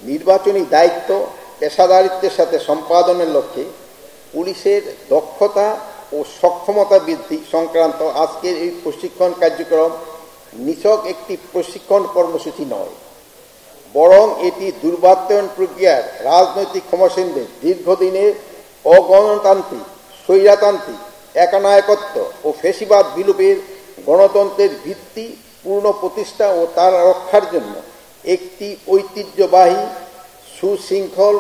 নির্বাচনী দায়িত্ব পেশাদারিত্বের সাথে সম্পাদনের লক্ষ্যে পুলিশের দক্ষতা ও সক্ষমতা বৃদ্ধি সংক্রান্ত আজকের এই প্রশিক্ষণ কার্যক্রম নিছক একটি প্রশিক্ষণ কর্মসূচি নয়, বরং এটি দুর্বার্তায়ন প্রক্রিয়ার রাজনৈতিক ক্ষমতাসীনদের দীর্ঘদিনের অগণতান্ত্রিক, স্বৈরতান্ত্রিক, একানায়কত্ব ও ফ্যাসিবাদ বিলোপের গণতন্ত্রের ভিত্তি পূর্ণ প্রতিষ্ঠা ও তার রক্ষার জন্য একটি ঐতিহ্যবাহী, সুশৃঙ্খল,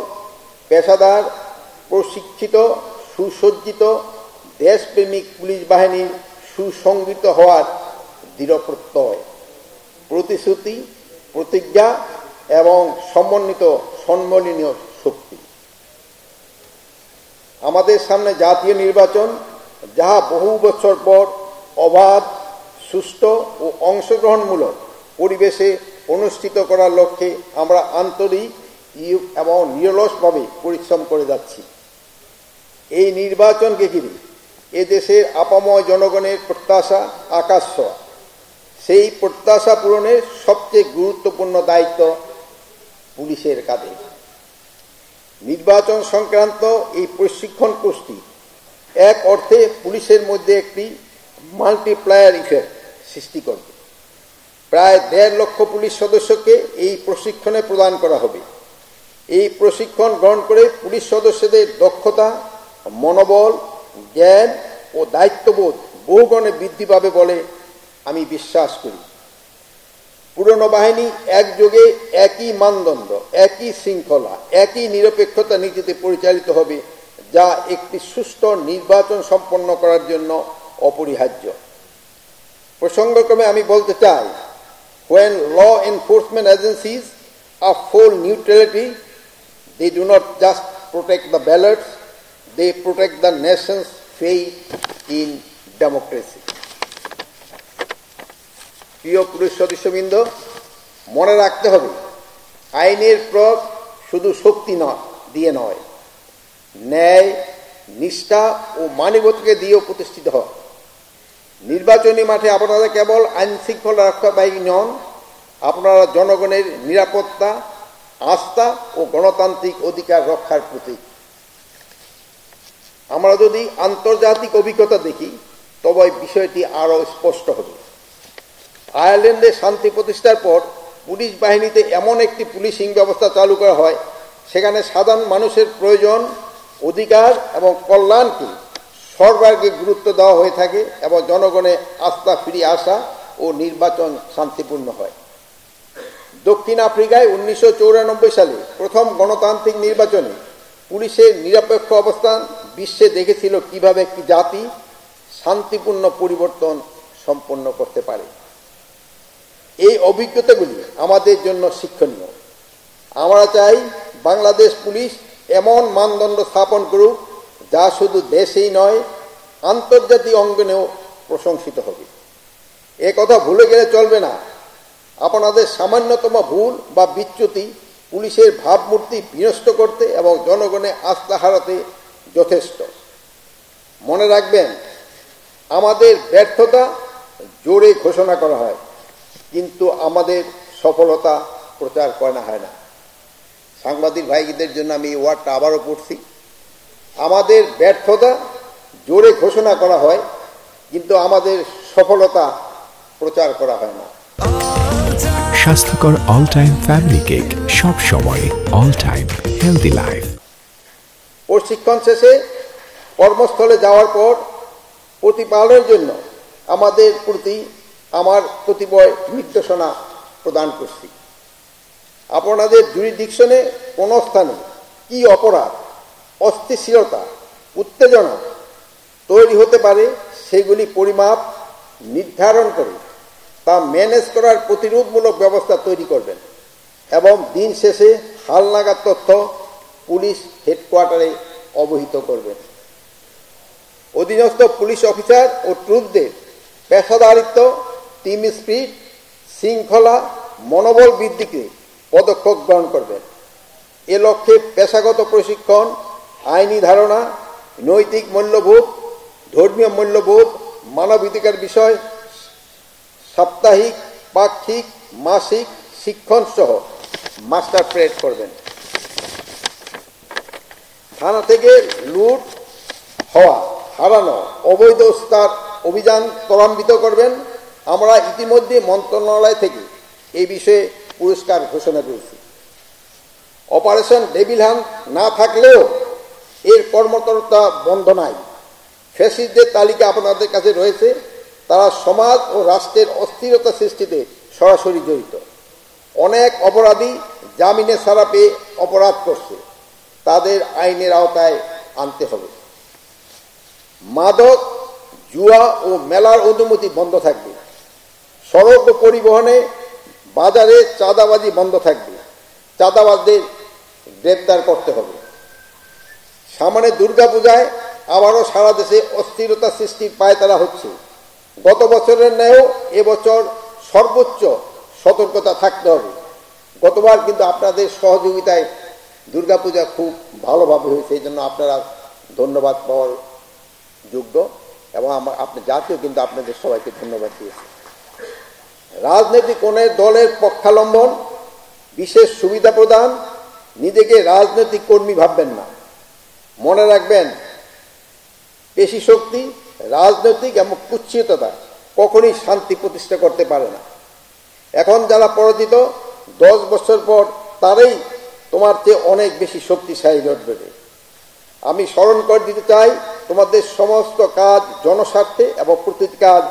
পেশাদার, প্রশিক্ষিত, সুসজ্জিত, দেশপ্রেমিক পুলিশ বাহিনীর সুসংগঠিত হওয়ার দৃঢ় প্রত্যয়, প্রতিশ্রুতি, প্রতিজ্ঞা এবং সমন্বিত সম্মিলনীয় শক্তি। আমাদের সামনে জাতীয় নির্বাচন, যাহা বহু বছর পর অবাধ, সুষ্ঠু ও অংশগ্রহণমূলক পরিবেশে অনুষ্ঠিত করার লক্ষ্যে আমরা আন্তরিক এবং নিরলসভাবে পরিশ্রম করে যাচ্ছি। এই নির্বাচনকে ঘিরে এদেশের আপাময় জনগণের প্রত্যাশা আকাশ ছোঁয়া। সেই প্রত্যাশা পূরণের সবচেয়ে গুরুত্বপূর্ণ দায়িত্ব পুলিশের কাঁধে। নির্বাচন সংক্রান্ত এই প্রশিক্ষণ কোর্সটি এক অর্থে পুলিশের মধ্যে একটি মাল্টিপ্লায়ার ইফেক্ট সৃষ্টি করবে। প্রায় 1.5 লক্ষ পুলিশ সদস্যকে এই প্রশিক্ষণে প্রদান করা হবে। এই প্রশিক্ষণ গ্রহণ করে পুলিশ সদস্যদের দক্ষতা, মনোবল, জ্ঞান ও দায়িত্ববোধ বহুগুণে বৃদ্ধি পাবে বলে আমি বিশ্বাস করি। পুরনো বাহিনী একযোগে একই মানদণ্ড, একই শৃঙ্খলা, একই নিরপেক্ষতা নীতিতে পরিচালিত হবে, যা একটি সুষ্ঠু নির্বাচন সম্পন্ন করার জন্য অপরিহার্য। প্রসঙ্গক্রমে আমি বলতে চাই, when law enforcement agencies are full neutrality, they do not just protect the ballots, they protect the nation's faith in democracy. প্রিয় পুলিশ সদস্যবৃন্দ, মনে রাখতে হবে, আইনের প্রয়োগ শুধু শক্তি দিয়ে নয়, ন্যায়, নিষ্ঠা ও মানবতাকে দিয়েও প্রতিষ্ঠিত হয়। নির্বাচনী মাঠে আপনারা কেবল আইন শৃঙ্খলা রক্ষাবাহিনী নন, আপনারা জনগণের নিরাপত্তা, আস্থা ও গণতান্ত্রিক অধিকার রক্ষার প্রতীক। আমরা যদি আন্তর্জাতিক অভিজ্ঞতা দেখি, তবে বিষয়টি আরও স্পষ্ট হবে। আয়ারল্যান্ডে শান্তি প্রতিষ্ঠার পর পুলিশ বাহিনীতে এমন একটি পুলিশিং ব্যবস্থা চালু করা হয়, সেখানে সাধারণ মানুষের প্রয়োজন, অধিকার এবং কল্যাণকে সর্বাগ্রে গুরুত্ব দেওয়া হয়ে থাকে এবং জনগণের আস্থা ফিরে আসা ও নির্বাচন শান্তিপূর্ণ হয়। দক্ষিণ আফ্রিকায় 1994 সালে প্রথম গণতান্ত্রিক নির্বাচনে পুলিশের নিরপেক্ষ অবস্থান বিশ্বে দেখেছিল কিভাবে একটি জাতি শান্তিপূর্ণ পরিবর্তন সম্পন্ন করতে পারে। এই অভিজ্ঞতাগুলি আমাদের জন্য শিক্ষণীয়। আমরা চাই বাংলাদেশ পুলিশ এমন মানদণ্ড স্থাপন করুক, যা শুধু দেশেই নয়, আন্তর্জাতিক অঙ্গনেও প্রশংসিত হবে। এ কথা ভুলে গেলে চলবে না, আপনাদের সামান্যতম ভুল বা বিচ্যুতি পুলিশের ভাবমূর্তি বিনষ্ট করতে এবং জনগণের আস্থা হারাতে যথেষ্ট। মনে রাখবেন, আমাদের ব্যর্থতা জোরে ঘোষণা করা হয়, কিন্তু আমাদের সফলতা প্রচার করা হয় না। সাংবাদিক ভাইদের জন্য আমি এই ওয়ার্ডটা আবারও পড়ছি। আমাদের ব্যর্থতা জোরে ঘোষণা করা হয়, কিন্তু আমাদের সফলতা প্রচার করা হয় না। স্বাস্থ্যকর অল টাইম ফ্যামিলি কেক, সব সময় অল টাইম হেলদি লাইফ। প্রশিক্ষণ শেষে কর্মস্থলে যাওয়ার পর প্রতিপালনের জন্য আমাদের প্রতি আমার কতিপয় নির্দেশনা প্রদান করছি। আপনাদের জুরিডিকশনে কোন স্থানে কি অপরাধ, অস্থিতিশীলতা, উত্তেজনা তৈরি হতে পারে, সেগুলি পরিমাপ নির্ধারণ করে তা ম্যানেজ করার প্রতিরোধমূলক ব্যবস্থা তৈরি করবেন এবং দিন শেষে হালনাগাদ তথ্য পুলিশ হেডকোয়ার্টারে অবহিত করবেন। অধীনস্থ পুলিশ অফিসার ও ট্রুপদের পেশাদারিত্ব, টিম স্পিরিট, শৃঙ্খলা, মনোবল বৃদ্ধিকে পদক্ষেপ গ্রহণ করবেন। এ লক্ষ্যে পেশাগত প্রশিক্ষণ, আইনি ধারণা, নৈতিক মূল্যবোধ, ধর্মীয় মূল্যবোধ, মানবাধিকার বিষয়, সাপ্তাহিক, পাক্ষিক, মাসিক শিক্ষণ সহ মাস্টার প্লেট করবেন। থানা থেকে লুট হওয়া, হারানো, অবৈধ অস্ত্র অভিযান ত্বরান্বিত করবেন। আমরা ইতিমধ্যে মন্ত্রণালয় থেকে এই বিষয়ে পুরস্কার ঘোষণা করেছি। অপারেশন ডেভিল হান্ট না থাকলেও এর কর্মতরতা বন্ধ নাই। ফ্যাসিস্টদের তালিকা আপনাদের কাছে রয়েছে, তারা সমাজ ও রাষ্ট্রের অস্থিরতা সৃষ্টিতে সরাসরি জড়িত। অনেক অপরাধী জামিনে ছাড়া পেয়ে অপরাধ করছে, তাদের আইনের আওতায় আনতে হবে। মাদক, জুয়া ও মেলার অনুমতি বন্ধ থাকবে। সড়ক ও পরিবহনে, বাজারে চাঁদাবাজি বন্ধ থাকবে। চাঁদাবাজদের গ্রেপ্তার করতে হবে। সামনে দুর্গাপূজায় আবারও সারা দেশে অস্থিরতা সৃষ্টির পায়তারা হচ্ছে। গত বছরের ন্যায়ও এবছর সর্বোচ্চ সতর্কতা থাকতে হবে। গতবার কিন্তু আপনাদের সহযোগিতায় দুর্গাপূজা খুব ভালোভাবে হয়েছে, এই জন্য আপনারা ধন্যবাদ পাওয়ার যোগ্য, এবং আপনি জাতীয় কিন্তু আপনাদের সবাইকে ধন্যবাদ দিয়েছে। রাজনৈতিক কোন দলের পক্ষাবলম্বন, বিশেষ সুবিধা প্রদান, নিজেকে রাজনৈতিক কর্মী ভাববেন না। মনে রাখবেন, পেশি শক্তি, রাজনৈতিক এবং কুৎসিততা কখনই শান্তি প্রতিষ্ঠা করতে পারে না। এখন যারা পরাজিত, 10 বছর পর তারাই তোমার চেয়ে অনেক বেশি শক্তিশালী লড়বে। আমি স্মরণ করে দিতে চাই, তোমাদের সমস্ত কাজ জনস্বার্থে এবং প্রতিটি কাজ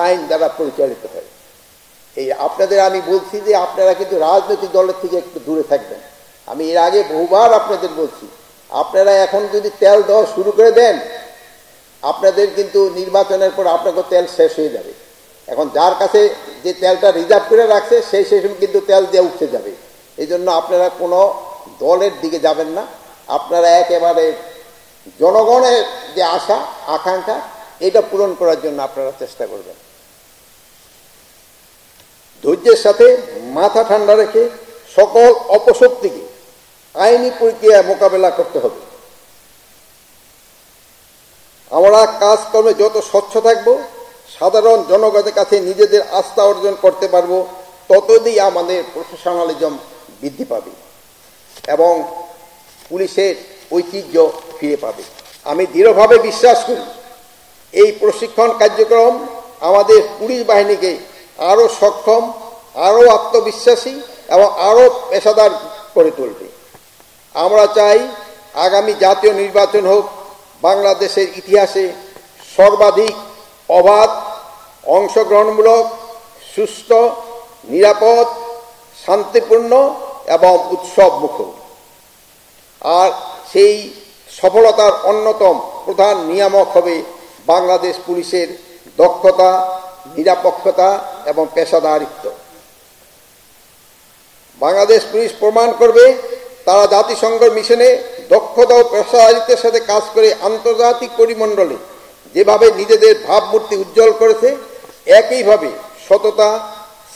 আইন দ্বারা পরিচালিত হয়। এই আপনাদের আমি বলছি যে আপনারা কিন্তু রাজনৈতিক দলের থেকে একটু দূরে থাকবেন। আমি এর আগে বহুবার আপনাদের বলছি, আপনারা এখন যদি তেল দেওয়া শুরু করে দেন, আপনাদের কিন্তু নির্বাচনের পর আপনাকে তেল শেষ হয়ে যাবে। এখন যার কাছে যে তেলটা রিজার্ভ করে রাখছে সেই কিন্তু তেল দিয়ে উঠতে যাবে। এই জন্য আপনারা কোনো দলের দিকে যাবেন না। আপনারা একেবারে জনগণের যে আশা আকাঙ্ক্ষা, এটা পূরণ করার জন্য আপনারা চেষ্টা করবেন। ধৈর্যের সাথে মাথা ঠান্ডা রেখে সকল অপশক্তিকে আইনি প্রক্রিয়ায় মোকাবেলা করতে হবে। আমরা কাজকর্মে যত স্বচ্ছ থাকব, সাধারণ জনগণের কাছে নিজেদের আস্থা অর্জন করতে পারব, ততদিন আমাদের প্রফেশনালিজম বৃদ্ধি পাবে এবং পুলিশের ঐতিহ্য ফিরে পাবে। আমি দৃঢ়ভাবে বিশ্বাস করি, এই প্রশিক্ষণ কার্যক্রম আমাদের পুলিশ বাহিনীকে আরও সক্ষম, আরও আত্মবিশ্বাসী এবং আরও পেশাদার করে তুলবে। আমরা চাই আগামী জাতীয় নির্বাচন হোক বাংলাদেশের ইতিহাসে সর্বাধিক অবাধ, অংশগ্রহণমূলক, সুষ্ঠু, নিরাপদ, শান্তিপূর্ণ এবং উৎসবমুখর। আর সেই সফলতার অন্যতম প্রধান নিয়ামক হবে বাংলাদেশ পুলিশের দক্ষতা, নিরপেক্ষতা এবং পেশাদারিত্ব। বাংলাদেশ পুলিশ প্রমাণ করবে তারা জাতিসংঘের মিশনে দক্ষতা ও পেশাদারিত্বের সাথে কাজ করে আন্তর্জাতিক পরিমণ্ডলে যেভাবে নিজেদের ভাবমূর্তি উজ্জ্বল করেছে, একইভাবে সততা,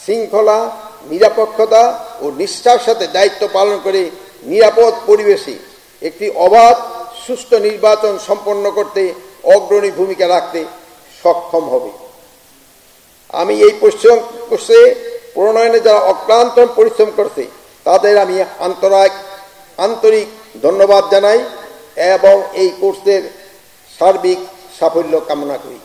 শৃঙ্খলা, নিরপেক্ষতা ও নিষ্ঠার সাথে দায়িত্ব পালন করে নিরাপদ পরিবেশে একটি অবাধ, সুষ্ঠু নির্বাচন সম্পন্ন করতে অগ্রণী ভূমিকা রাখতে সক্ষম হবে। আমি এই কোর্সে প্রণয়নে যারা অক্লান্ত পরিশ্রম করছে তাদের আমি আন্তরিক ধন্যবাদ জানাই এবং এই কোর্সের সার্বিক সাফল্য কামনা করি।